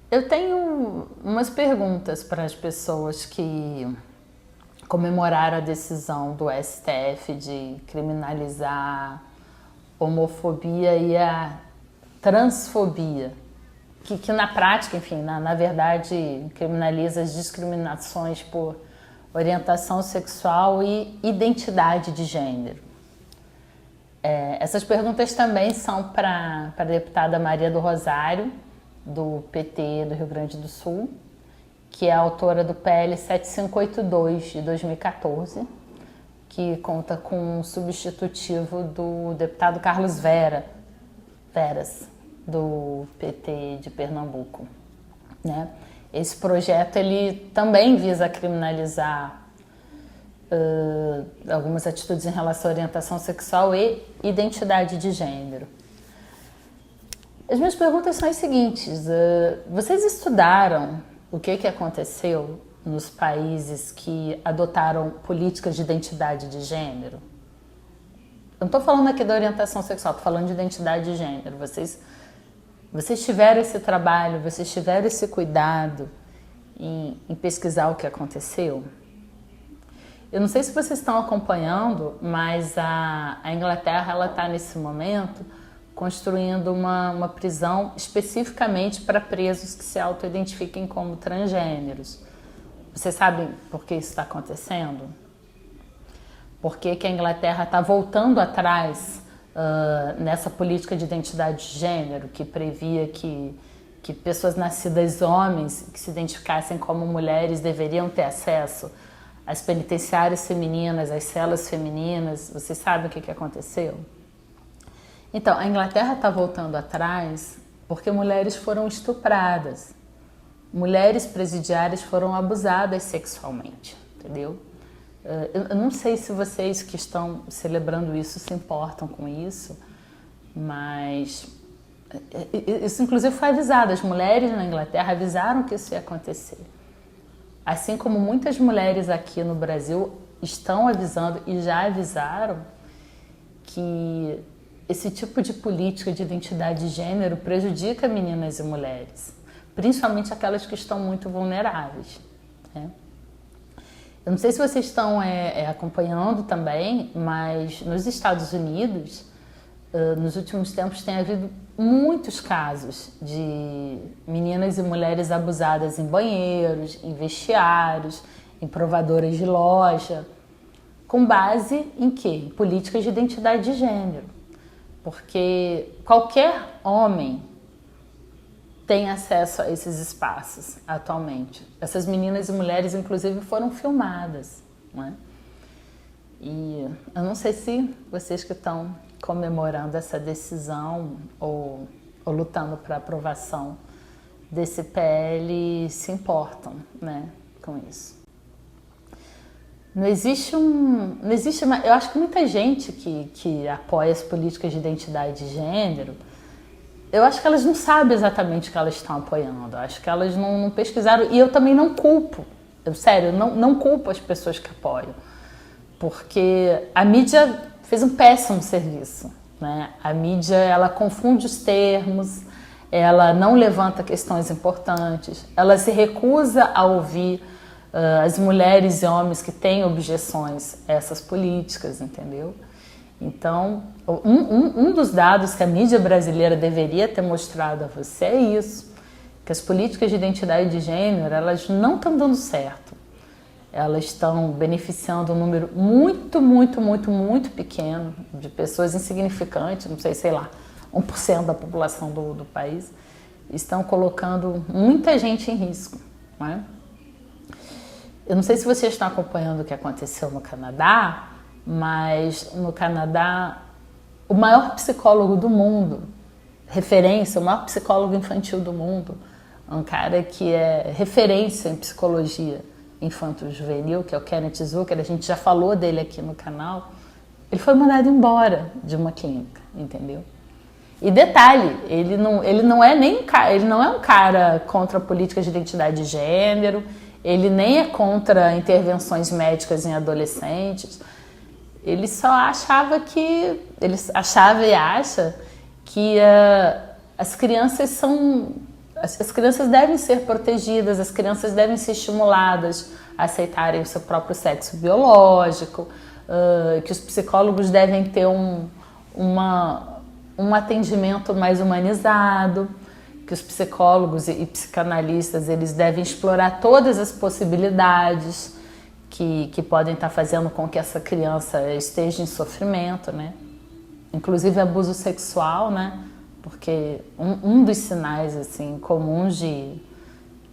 Eu tenho umas perguntas para as pessoas que comemoraram a decisão do STF de criminalizar a homofobia e a transfobia, que na prática, enfim, na verdade, criminaliza as discriminações por orientação sexual e identidade de gênero. Essas perguntas também são para a deputada Maria do Rosário, do PT do Rio Grande do Sul, que é autora do PL 7582 de 2014, que conta com um substitutivo do deputado Carlos Veras, do PT de Pernambuco, né? Esse projeto ele também visa criminalizar algumas atitudes em relação à orientação sexual e identidade de gênero. As minhas perguntas são as seguintes: vocês estudaram o que aconteceu nos países que adotaram políticas de identidade de gênero? Eu não estou falando aqui da orientação sexual, estou falando de identidade de gênero. Vocês tiveram esse trabalho, vocês tiveram esse cuidado em pesquisar o que aconteceu? Eu não sei se vocês estão acompanhando, mas a Inglaterra está nesse momento construindo uma prisão especificamente para presos que se auto-identifiquem como transgêneros. Vocês sabem por que isso está acontecendo? Por que a Inglaterra está voltando atrás nessa política de identidade de gênero que previa que pessoas nascidas homens que se identificassem como mulheres deveriam ter acesso às penitenciárias femininas, às celas femininas? Vocês sabem o que aconteceu? Então, a Inglaterra está voltando atrás porque mulheres foram estupradas, mulheres presidiárias foram abusadas sexualmente, entendeu? Eu não sei se vocês que estão celebrando isso se importam com isso, mas isso inclusive foi avisado. As mulheres na Inglaterra avisaram que isso ia acontecer. Assim como muitas mulheres aqui no Brasil estão avisando e já avisaram que esse tipo de política de identidade de gênero prejudica meninas e mulheres, principalmente aquelas que estão muito vulneráveis, né? Eu não sei se vocês estão acompanhando também, mas nos Estados Unidos, nos últimos tempos, tem havido muitos casos de meninas e mulheres abusadas em banheiros, em vestiários, em provadoras de loja, com base em quê? Em políticas de identidade de gênero. Porque qualquer homem tem acesso a esses espaços atualmente. Essas meninas e mulheres, inclusive, foram filmadas, né? E eu não sei se vocês que estão comemorando essa decisão ou lutando para a aprovação desse PL se importam, né, com isso. Não existe eu acho que muita gente que apoia as políticas de identidade de gênero, eu acho que elas não sabem exatamente o que elas estão apoiando. Eu acho que elas não pesquisaram. E eu também não culpo. Sério, não culpo as pessoas que apoiam. Porque a mídia fez um péssimo serviço, né? A mídia, ela confunde os termos, ela não levanta questões importantes, ela se recusa a ouvir as mulheres e homens que têm objeções a essas políticas, entendeu? Então, um dos dados que a mídia brasileira deveria ter mostrado a você é isso, que as políticas de identidade de gênero, elas não estão dando certo. Elas estão beneficiando um número muito pequeno de pessoas insignificantes, não sei lá, 1% da população do país, estão colocando muita gente em risco, né? Eu não sei se vocês estão acompanhando o que aconteceu no Canadá, mas no Canadá, o maior psicólogo do mundo, referência, o maior psicólogo infantil do mundo, um cara que é referência em psicologia infanto-juvenil, que é o Kenneth Zucker, a gente já falou dele aqui no canal, ele foi mandado embora de uma clínica, entendeu? E detalhe, ele não é um cara contra políticas de identidade de gênero, ele nem é contra intervenções médicas em adolescentes. Ele só achava e acha que as crianças são as crianças devem ser protegidas, as crianças devem ser estimuladas a aceitarem o seu próprio sexo biológico, que os psicólogos devem ter um atendimento mais humanizado, que os psicólogos e psicanalistas eles devem explorar todas as possibilidades que podem estar fazendo com que essa criança esteja em sofrimento, né? Inclusive abuso sexual, né? Porque um dos sinais assim, comuns de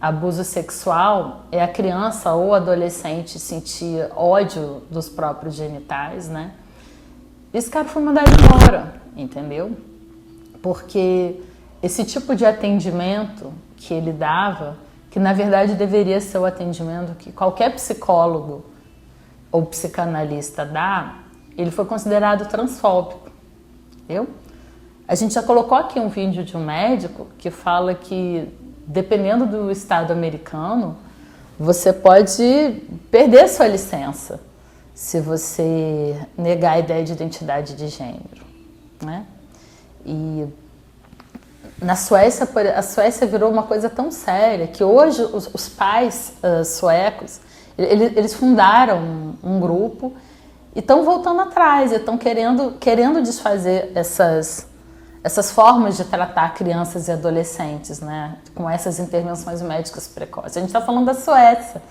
abuso sexual é a criança ou adolescente sentir ódio dos próprios genitais, né? Esse cara foi mandado embora, entendeu? Porque esse tipo de atendimento que ele dava, que na verdade deveria ser o atendimento que qualquer psicólogo ou psicanalista dá, ele foi considerado transfóbico, entendeu? A gente já colocou aqui um vídeo de um médico que fala que, dependendo do estado americano, você pode perder sua licença se você negar a ideia de identidade de gênero, né? E na Suécia, a Suécia virou uma coisa tão séria que hoje os pais suecos, eles fundaram um grupo e estão voltando atrás, e estão querendo desfazer essas formas de tratar crianças e adolescentes, né, com essas intervenções médicas precoces. A gente está falando da Suécia,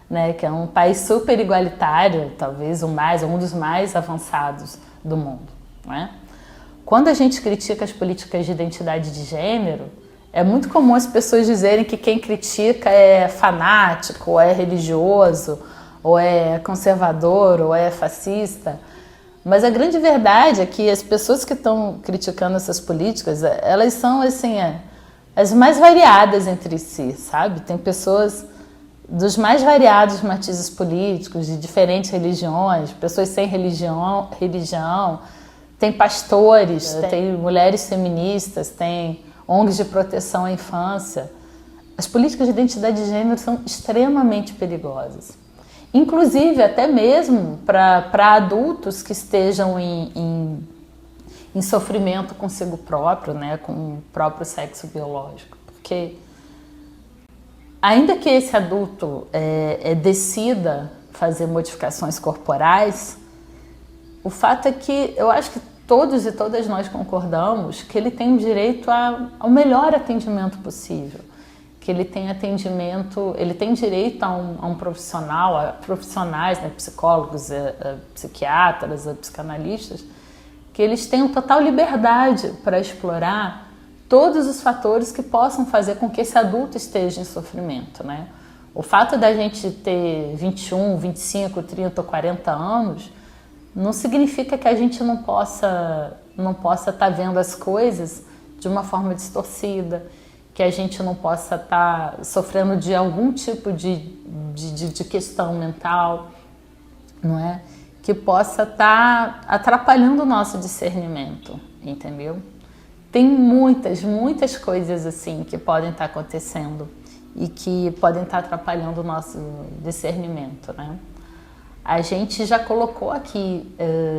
né, que é um país super igualitário, talvez um dos mais avançados do mundo, né? Quando a gente critica as políticas de identidade de gênero, é muito comum as pessoas dizerem que quem critica é fanático, ou é religioso, ou é conservador, ou é fascista. Mas a grande verdade é que as pessoas que estão criticando essas políticas, elas são assim, as mais variadas entre si, sabe? Tem pessoas dos mais variados matizes políticos, de diferentes religiões, pessoas sem religião, tem pastores, tem mulheres feministas, tem ONGs de proteção à infância. As políticas de identidade de gênero são extremamente perigosas. Inclusive, até mesmo para adultos que estejam em sofrimento consigo próprio, né, com o próprio sexo biológico. Porque, ainda que esse adulto decida fazer modificações corporais, o fato é que eu acho que todos e todas nós concordamos que ele tem o direito ao melhor atendimento possível, que ele tem direito a um profissional, a profissionais, né, psicólogos, psiquiatras, psicanalistas, que eles tenham total liberdade para explorar todos os fatores que possam fazer com que esse adulto esteja em sofrimento, né? O fato da gente ter 21, 25, 30 ou 40 anos não significa que a gente não possa estar vendo as coisas de uma forma distorcida, que a gente não possa estar sofrendo de algum tipo de questão mental, não é? Que possa estar atrapalhando o nosso discernimento, entendeu? Tem muitas coisas assim que podem estar acontecendo e que podem estar atrapalhando o nosso discernimento, né? A gente já colocou aqui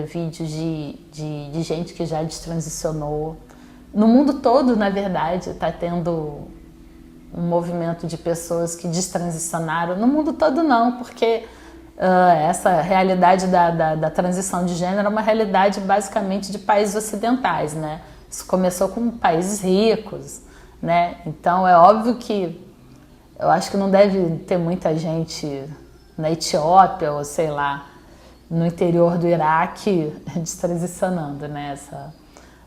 vídeos de gente que já destransicionou. No mundo todo, na verdade, está tendo um movimento de pessoas que destransicionaram. No mundo todo não, porque essa realidade da transição de gênero é uma realidade basicamente de países ocidentais, né? Isso começou com países ricos, né? Então é óbvio que eu acho que não deve ter muita gente na Etiópia ou sei lá, no interior do Iraque destransicionando, né?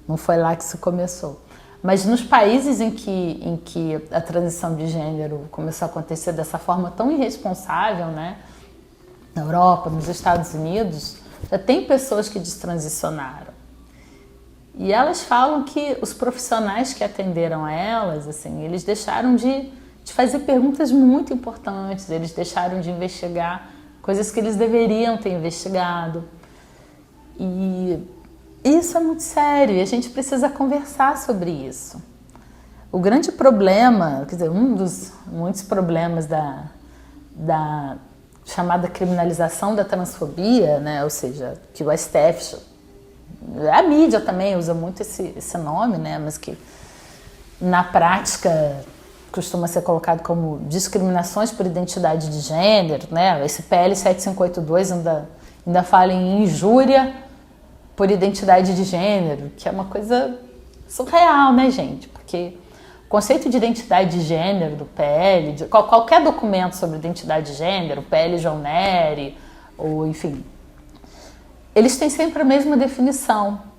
Não foi lá que isso começou. Mas nos países em que a transição de gênero começou a acontecer dessa forma tão irresponsável, né? Na Europa, nos Estados Unidos, já tem pessoas que destransicionaram. E elas falam que os profissionais que atenderam a elas, assim, eles deixaram de fazer perguntas muito importantes, eles deixaram de investigar coisas que eles deveriam ter investigado. E isso é muito sério e a gente precisa conversar sobre isso. O grande problema, quer dizer, um dos muitos problemas da chamada criminalização da transfobia, né? Ou seja, que o STF, a mídia também usa muito esse nome, né? Mas que na prática costuma ser colocado como discriminações por identidade de gênero, né? Esse PL 7582 ainda fala em injúria por identidade de gênero, que é uma coisa surreal, né, gente? Porque o conceito de identidade de gênero do PL, qualquer documento sobre identidade de gênero, PL João Nery, ou enfim, eles têm sempre a mesma definição,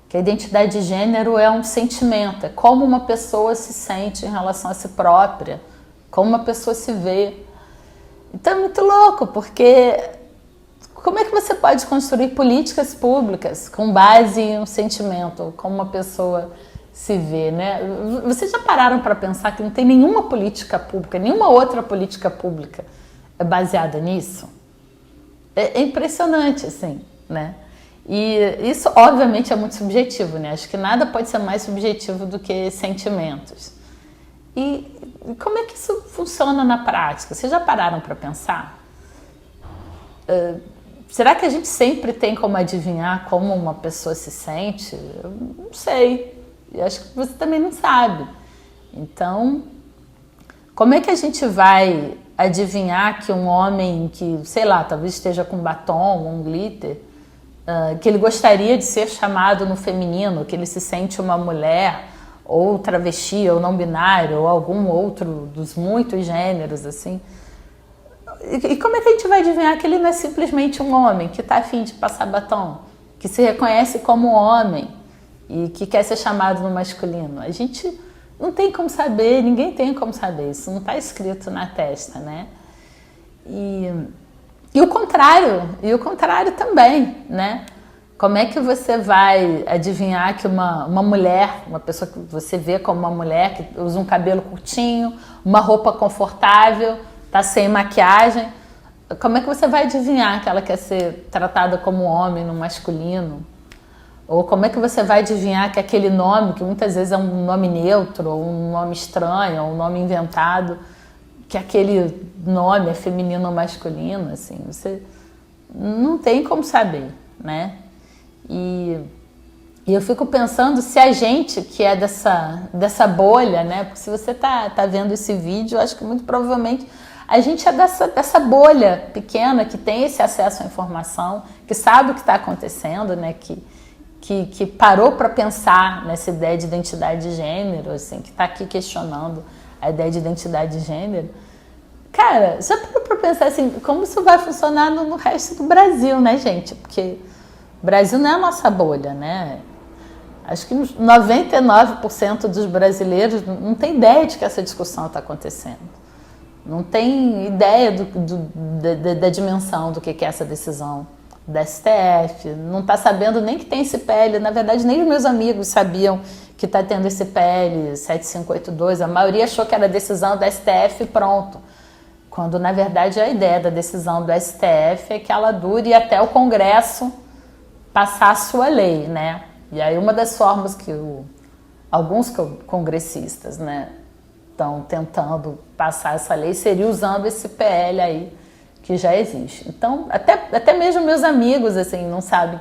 que a identidade de gênero é um sentimento, é como uma pessoa se sente em relação a si própria, como uma pessoa se vê. Então é muito louco, porque como é que você pode construir políticas públicas com base em um sentimento, como uma pessoa se vê, né? Vocês já pararam para pensar que não tem nenhuma política pública, nenhuma outra política pública baseada nisso? É impressionante, assim, né? E isso, obviamente, é muito subjetivo, né? Acho que nada pode ser mais subjetivo do que sentimentos. E como é que isso funciona na prática? Vocês já pararam para pensar? Será que a gente sempre tem como adivinhar como uma pessoa se sente? Eu não sei. E acho que você também não sabe. Então, como é que a gente vai adivinhar que um homem que, sei lá, talvez esteja com batom ou um glitter, que ele gostaria de ser chamado no feminino, que ele se sente uma mulher, ou travesti, ou não binário, ou algum outro dos muitos gêneros, assim. E como é que a gente vai adivinhar que ele não é simplesmente um homem que está a fim de passar batom, que se reconhece como homem e que quer ser chamado no masculino? A gente não tem como saber, ninguém tem como saber, isso não está escrito na testa, né? E o contrário também, né? Como é que você vai adivinhar que uma mulher, uma pessoa que você vê como uma mulher, que usa um cabelo curtinho, uma roupa confortável, tá sem maquiagem, como é que você vai adivinhar que ela quer ser tratada como homem no masculino? Ou como é que você vai adivinhar que aquele nome, que muitas vezes é um nome neutro, ou um nome estranho, ou um nome inventado, que aquele nome é feminino ou masculino, assim, você não tem como saber, né? E eu fico pensando se a gente que é dessa bolha, né? Porque se você tá vendo esse vídeo, eu acho que muito provavelmente a gente é dessa bolha pequena que tem esse acesso à informação, que sabe o que está acontecendo, né? Que parou para pensar nessa ideia de identidade de gênero, assim, que está aqui questionando a ideia de identidade de gênero. Cara, já parou para pensar assim, como isso vai funcionar no resto do Brasil, né, gente? Porque o Brasil não é a nossa bolha, né? Acho que 99% dos brasileiros não tem ideia de que essa discussão está acontecendo. Não tem ideia da dimensão do que é essa decisão da STF, não está sabendo nem que tem esse PL, na verdade nem os meus amigos sabiam que está tendo esse PL 7582, a maioria achou que era decisão da STF e pronto, quando na verdade a ideia da decisão do STF é que ela dure até o Congresso passar a sua lei, né? E aí uma das formas que alguns congressistas, né, estão tentando passar essa lei seria usando esse PL aí que já existe. Então, até mesmo meus amigos, assim, não sabem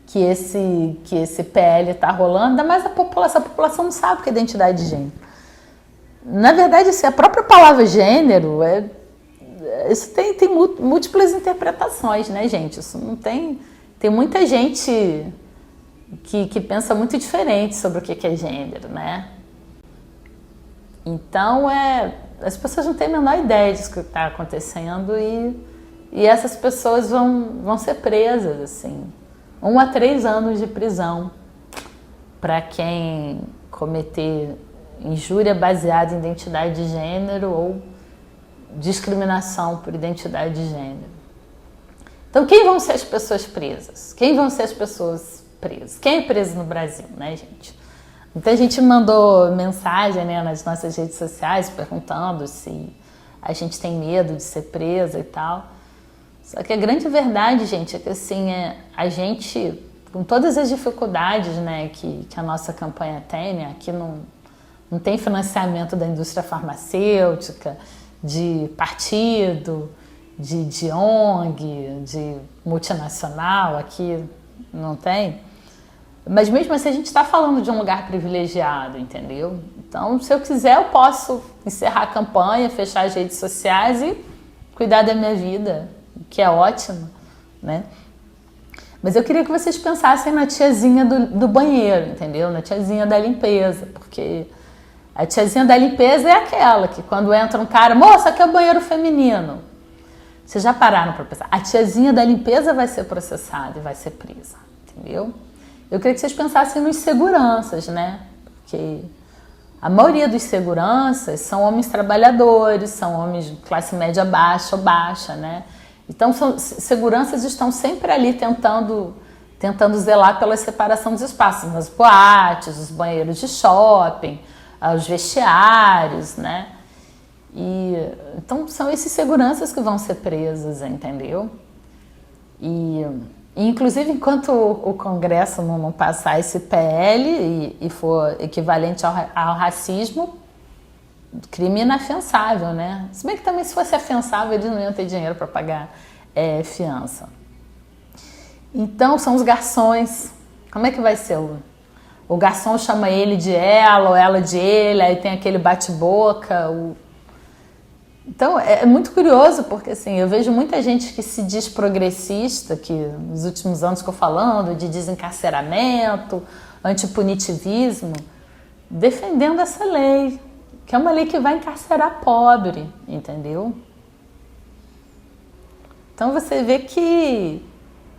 que esse PL está rolando, ainda mais a população não sabe o que é identidade de gênero. Na verdade, assim, a própria palavra gênero, isso tem múltiplas interpretações, né, gente? Isso não tem muita gente que pensa muito diferente sobre o que é gênero, né? Então, as pessoas não têm a menor ideia disso que está acontecendo e essas pessoas vão ser presas, assim, 1 a 3 anos de prisão para quem cometer injúria baseada em identidade de gênero ou discriminação por identidade de gênero. Então, quem vão ser as pessoas presas? Quem vão ser as pessoas presas? Quem é preso no Brasil, né, gente? Muita gente mandou mensagem, né, nas nossas redes sociais perguntando se a gente tem medo de ser presa e tal. Só que a grande verdade, gente, é que assim, a gente, com todas as dificuldades, né, que a nossa campanha tem, né, aqui não tem financiamento da indústria farmacêutica, de partido, de ONG, de multinacional, aqui não tem. Mas mesmo assim a gente está falando de um lugar privilegiado, entendeu? Então, se eu quiser, eu posso encerrar a campanha, fechar as redes sociais e cuidar da minha vida, que é ótimo, né? Mas eu queria que vocês pensassem na tiazinha do banheiro, entendeu? Na tiazinha da limpeza, porque a tiazinha da limpeza é aquela que quando entra um cara, moça, aqui é o banheiro feminino. Vocês já pararam para pensar? A tiazinha da limpeza vai ser processada e vai ser presa, entendeu? Eu queria que vocês pensassem nos seguranças, né? Porque a maioria dos seguranças são homens trabalhadores, são homens de classe média baixa ou baixa, né? Então, seguranças estão sempre ali tentando zelar pela separação dos espaços, nas boates, os banheiros de shopping, os vestiários, né? Então, são esses seguranças que vão ser presos, entendeu? Inclusive, enquanto o Congresso não passar esse PL e for equivalente ao racismo, crime inafiançável, né? Se bem que também se fosse afiançável, eles não iam ter dinheiro para pagar fiança. Então, são os garçons. Como é que vai ser? O garçom chama ele de ela ou ela de ele, aí tem aquele bate-boca. Então, é muito curioso, porque assim, eu vejo muita gente que se diz progressista, que nos últimos anos ficou falando de desencarceramento, antipunitivismo, defendendo essa lei, que é uma lei que vai encarcerar pobre, entendeu? Então você vê que,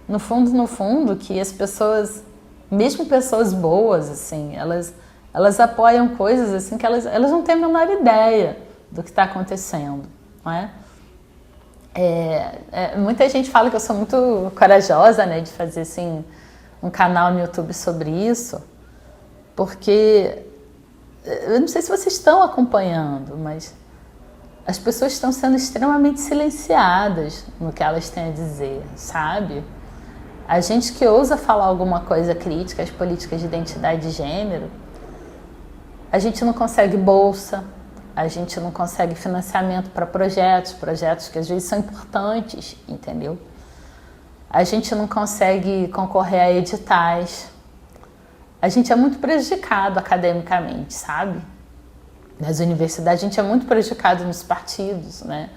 no fundo, que as pessoas, mesmo pessoas boas, assim, elas apoiam coisas assim que elas não têm a menor ideia do que está acontecendo, não é? Muita gente fala que eu sou muito corajosa, né, de fazer assim, um canal no YouTube sobre isso, porque eu não sei se vocês estão acompanhando, mas as pessoas estão sendo extremamente silenciadas no que elas têm a dizer, sabe? A gente que ousa falar alguma coisa crítica às políticas de identidade de gênero, a gente não consegue bolsa, a gente não consegue financiamento para projetos que às vezes são importantes, entendeu? A gente não consegue concorrer a editais. A gente é muito prejudicado academicamente, sabe? Nas universidades a gente é muito prejudicado nos partidos, né?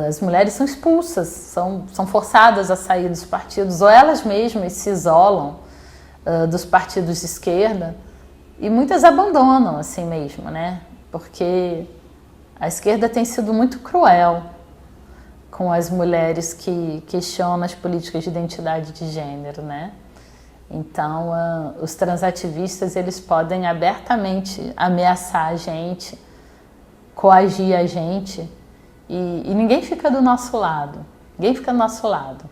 As mulheres são expulsas, são forçadas a sair dos partidos, ou elas mesmas se isolam dos partidos de esquerda, e muitas abandonam assim mesmo, né? Porque a esquerda tem sido muito cruel com as mulheres que questionam as políticas de identidade de gênero, né? Então, os transativistas, eles podem abertamente ameaçar a gente, coagir a gente, e ninguém fica do nosso lado. Ninguém fica do nosso lado,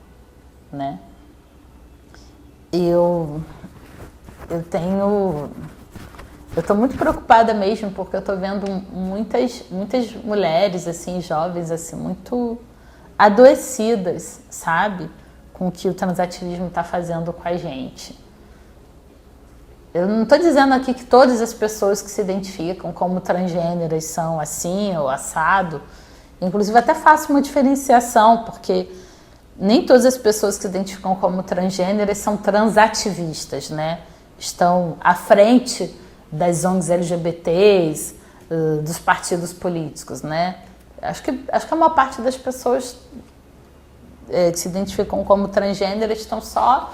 né? Eu tô muito preocupada mesmo, porque eu tô vendo muitas mulheres, assim, jovens, assim, muito adoecidas, sabe? Com o que o transativismo está fazendo com a gente. Eu não estou dizendo aqui que todas as pessoas que se identificam como transgêneras são assim ou assado. Inclusive, até faço uma diferenciação, porque nem todas as pessoas que se identificam como transgêneras são transativistas, né? Estão à frente das ONGs LGBTs, dos partidos políticos, né? Acho que a maior parte das pessoas que se identificam como transgêneras estão só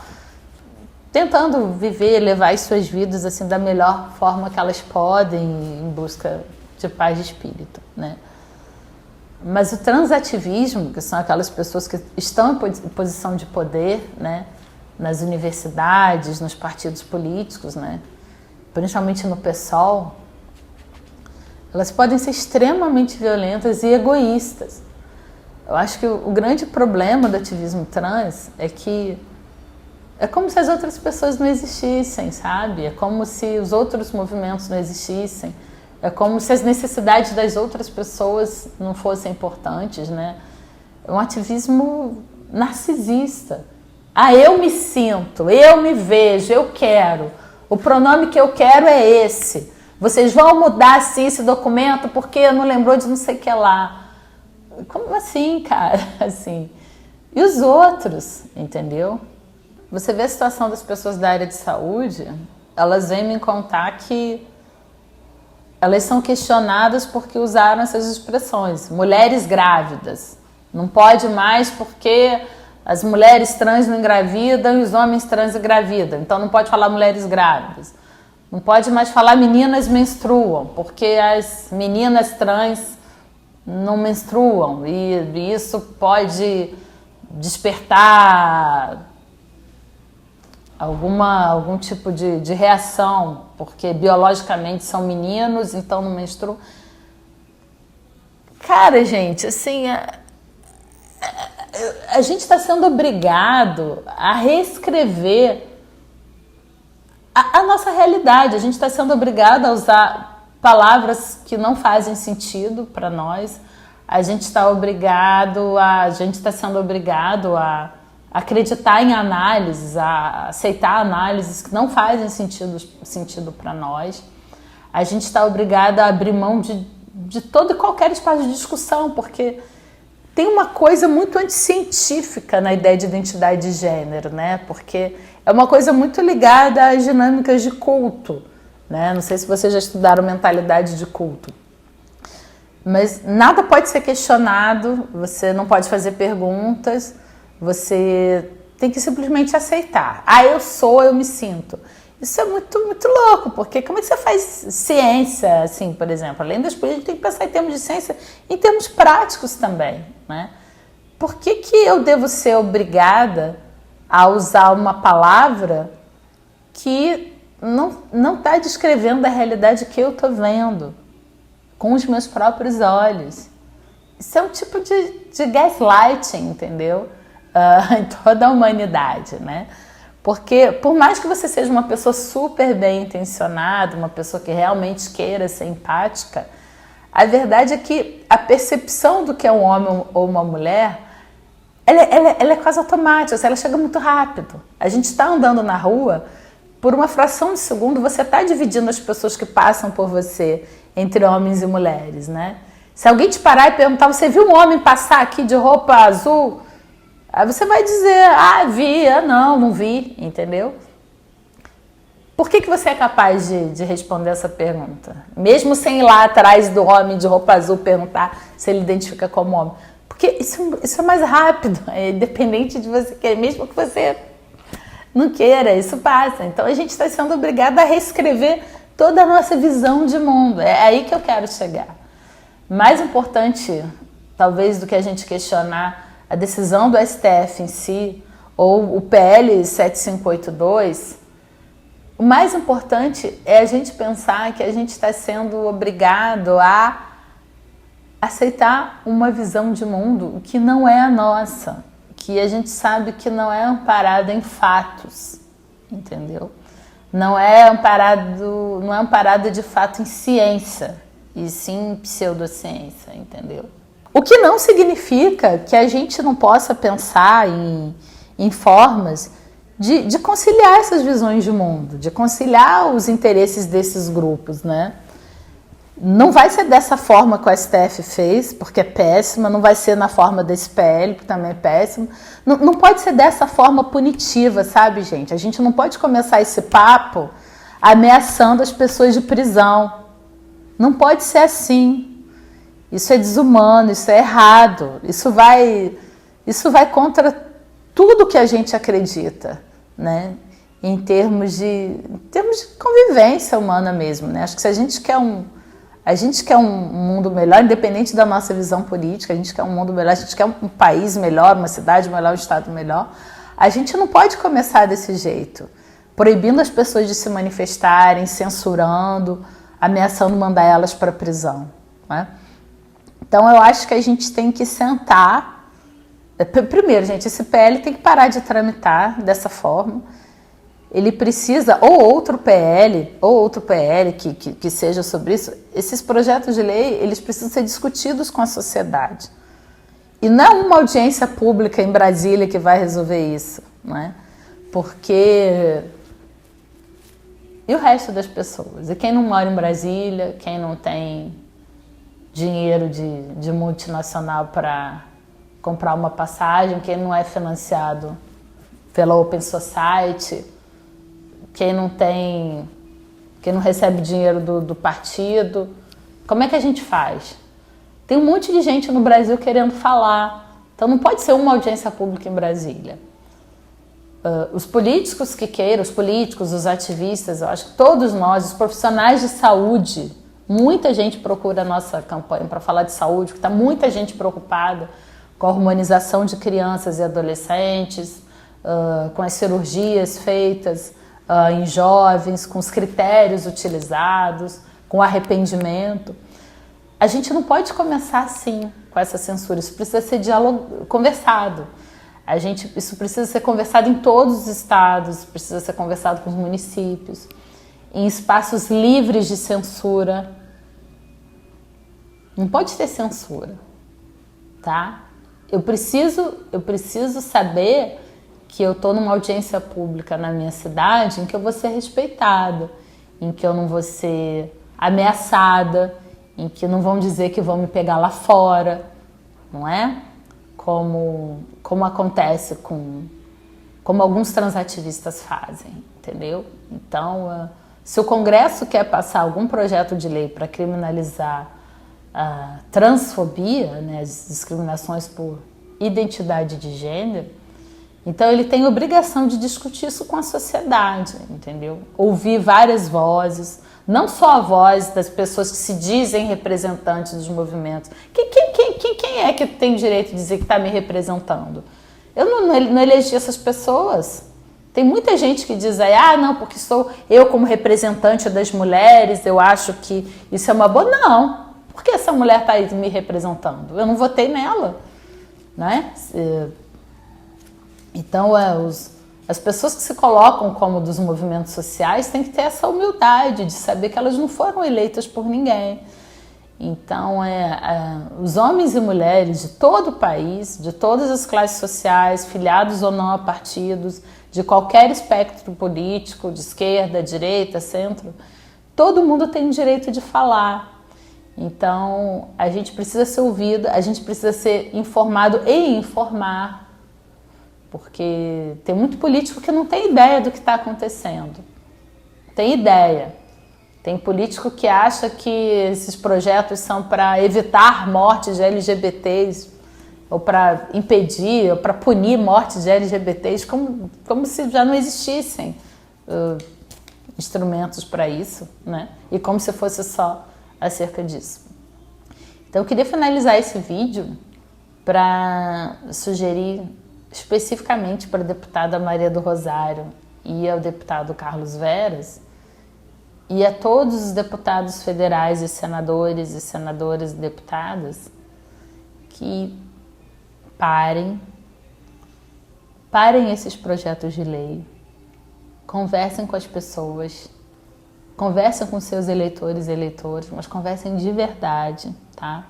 tentando viver, levar as suas vidas assim da melhor forma que elas podem, em busca de paz de espírito, né? Mas o transativismo, que são aquelas pessoas que estão em posição de poder, né, nas universidades, nos partidos políticos, né, principalmente no PSOL, elas podem ser extremamente violentas e egoístas. Eu acho que o grande problema do ativismo trans é que é como se as outras pessoas não existissem, sabe? É como se os outros movimentos não existissem. É como se as necessidades das outras pessoas não fossem importantes, né? É um ativismo narcisista. Eu me sinto, eu me vejo, eu quero. O pronome que eu quero é esse. Vocês vão mudar assim esse documento porque não lembrou de não sei o que lá. Como assim, cara? Assim. E os outros, entendeu? você vê a situação das pessoas da área de saúde, elas vêm me contar que elas são questionadas porque usaram essas expressões. Mulheres grávidas. Não pode mais porque as mulheres trans não engravidam e os homens trans engravidam. Então não pode falar mulheres grávidas. Não pode mais falar meninas menstruam, porque as meninas trans não menstruam. E isso pode despertar algum tipo de reação, porque biologicamente são meninos, então não menstruam. Cara, gente, assim, a gente está sendo obrigado a reescrever a nossa realidade. A gente está sendo obrigado a usar palavras que não fazem sentido para nós. A gente está sendo obrigado a acreditar em análises, a aceitar análises que não fazem sentido para nós. A gente está obrigado a abrir mão de todo e qualquer espaço de discussão, porque tem uma coisa muito anticientífica na ideia de identidade de gênero, né? Porque é uma coisa muito ligada às dinâmicas de culto, né? Não sei se vocês já estudaram mentalidade de culto. Mas nada pode ser questionado, você não pode fazer perguntas, você tem que simplesmente aceitar. Eu me sinto. Isso é muito, muito louco, porque como é que você faz ciência, assim, por exemplo? Além das políticas, tem que pensar em termos de ciência, em termos práticos também, né? Por que eu devo ser obrigada a usar uma palavra que não está descrevendo a realidade que eu estou vendo com os meus próprios olhos? Isso é um tipo de gaslighting, entendeu? Em toda a humanidade, né? Porque por mais que você seja uma pessoa super bem intencionada, uma pessoa que realmente queira ser empática, a verdade é que a percepção do que é um homem ou uma mulher, ela é quase automática, ela chega muito rápido. A gente está andando na rua, por uma fração de segundo você está dividindo as pessoas que passam por você entre homens e mulheres, né? Se alguém te parar e perguntar, você viu um homem passar aqui de roupa azul? Aí você vai dizer, vi, não vi, entendeu? Por que você é capaz de responder essa pergunta? Mesmo sem ir lá atrás do homem de roupa azul perguntar se ele identifica como homem. Porque isso é mais rápido, é independente de você querer, mesmo que você não queira, isso passa. Então a gente está sendo obrigado a reescrever toda a nossa visão de mundo. É aí que eu quero chegar. Mais importante, talvez, do que a gente questionar a decisão do STF em si, ou o PL 7582, o mais importante é a gente pensar que a gente está sendo obrigado a aceitar uma visão de mundo que não é a nossa, que a gente sabe que não é amparada em fatos, entendeu? Não é amparada de fato em ciência, e sim em pseudociência, entendeu? O que não significa que a gente não possa pensar em formas de conciliar essas visões de mundo, de conciliar os interesses desses grupos, né? Não vai ser dessa forma que o STF fez, porque é péssima, não vai ser na forma desse PL, que também é péssimo. Não pode ser dessa forma punitiva, sabe, gente? A gente não pode começar esse papo ameaçando as pessoas de prisão. Não pode ser assim. Isso é desumano, isso é errado, isso vai contra tudo que a gente acredita, né? Em termos de convivência humana mesmo, né? Acho que se a gente quer um mundo melhor, independente da nossa visão política, a gente quer um mundo melhor, a gente quer um país melhor, uma cidade melhor, um estado melhor, a gente não pode começar desse jeito, proibindo as pessoas de se manifestarem, censurando, ameaçando mandar elas para a prisão, né? Então, eu acho que a gente tem que sentar. Primeiro, gente, esse PL tem que parar de tramitar dessa forma. Ele precisa, ou outro PL que seja sobre isso. Esses projetos de lei, eles precisam ser discutidos com a sociedade. E não é uma audiência pública em Brasília que vai resolver isso, né? Porque... E o resto das pessoas? E quem não mora em Brasília, quem não tem dinheiro de multinacional para comprar uma passagem, quem não é financiado pela Open Society, quem não recebe dinheiro do partido. Como é que a gente faz? Tem um monte de gente no Brasil querendo falar, então não pode ser uma audiência pública em Brasília. Os políticos que queiram, os políticos, os ativistas, eu acho que todos nós, os profissionais de saúde, muita gente procura a nossa campanha para falar de saúde, porque está muita gente preocupada com a hormonização de crianças e adolescentes, com as cirurgias feitas em jovens, com os critérios utilizados, com o arrependimento. A gente não pode começar assim, com essa censura, isso precisa ser conversado. Isso precisa ser conversado em todos os estados, precisa ser conversado com os municípios, em espaços livres de censura. Não pode ter censura, tá? Eu preciso saber que eu estou numa audiência pública na minha cidade em que eu vou ser respeitada, em que eu não vou ser ameaçada, em que não vão dizer que vão me pegar lá fora, não é? Como acontece como alguns transativistas fazem, entendeu? Então, se o Congresso quer passar algum projeto de lei para criminalizar a transfobia, né, as discriminações por identidade de gênero, então ele tem obrigação de discutir isso com a sociedade, entendeu? Ouvir várias vozes, não só a voz das pessoas que se dizem representantes dos movimentos. Quem é que tem direito de dizer que está me representando? Eu não elegi essas pessoas. Tem muita gente que diz aí, não, porque sou eu como representante das mulheres, eu acho que isso é uma boa. Não, por que essa mulher está aí me representando? Eu não votei nela, né? Então, as pessoas que se colocam como dos movimentos sociais têm que ter essa humildade de saber que elas não foram eleitas por ninguém. Então, os homens e mulheres de todo o país, de todas as classes sociais, filiados ou não a partidos, de qualquer espectro político, de esquerda, direita, centro, todo mundo tem o direito de falar. Então, a gente precisa ser ouvido, a gente precisa ser informado e informar. Porque tem muito político que não tem ideia do que está acontecendo. Tem ideia. Tem político que acha que esses projetos são para evitar mortes de LGBTs, ou para impedir, ou para punir mortes de LGBTs, como se já não existissem instrumentos para isso, né? E como se fosse só acerca disso. Então eu queria finalizar esse vídeo para sugerir especificamente para a deputada Maria do Rosário e ao deputado Carlos Veras e a todos os deputados federais e senadoras e deputadas que parem esses projetos de lei, conversem com as pessoas, conversem com seus eleitores e eleitoras, mas conversem de verdade, tá?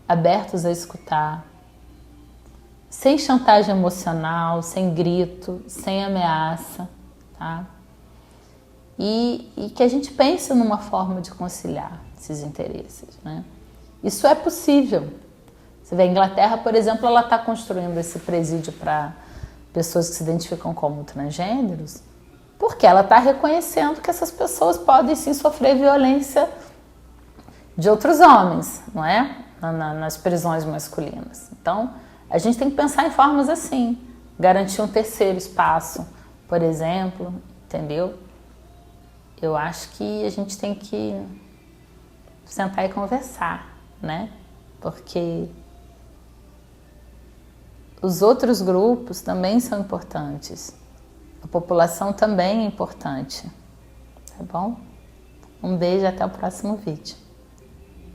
Abertos a escutar, sem chantagem emocional, sem grito, sem ameaça, tá? E que a gente pense numa forma de conciliar esses interesses, né? Isso é possível. Você vê, a Inglaterra, por exemplo, ela está construindo esse presídio para pessoas que se identificam como transgêneros, porque ela está reconhecendo que essas pessoas podem sim sofrer violência de outros homens, não é? Nas prisões masculinas. Então, a gente tem que pensar em formas assim, garantir um terceiro espaço, por exemplo, entendeu? Eu acho que a gente tem que sentar e conversar, né? Porque os outros grupos também são importantes, a população também é importante, tá bom? Um beijo e até o próximo vídeo.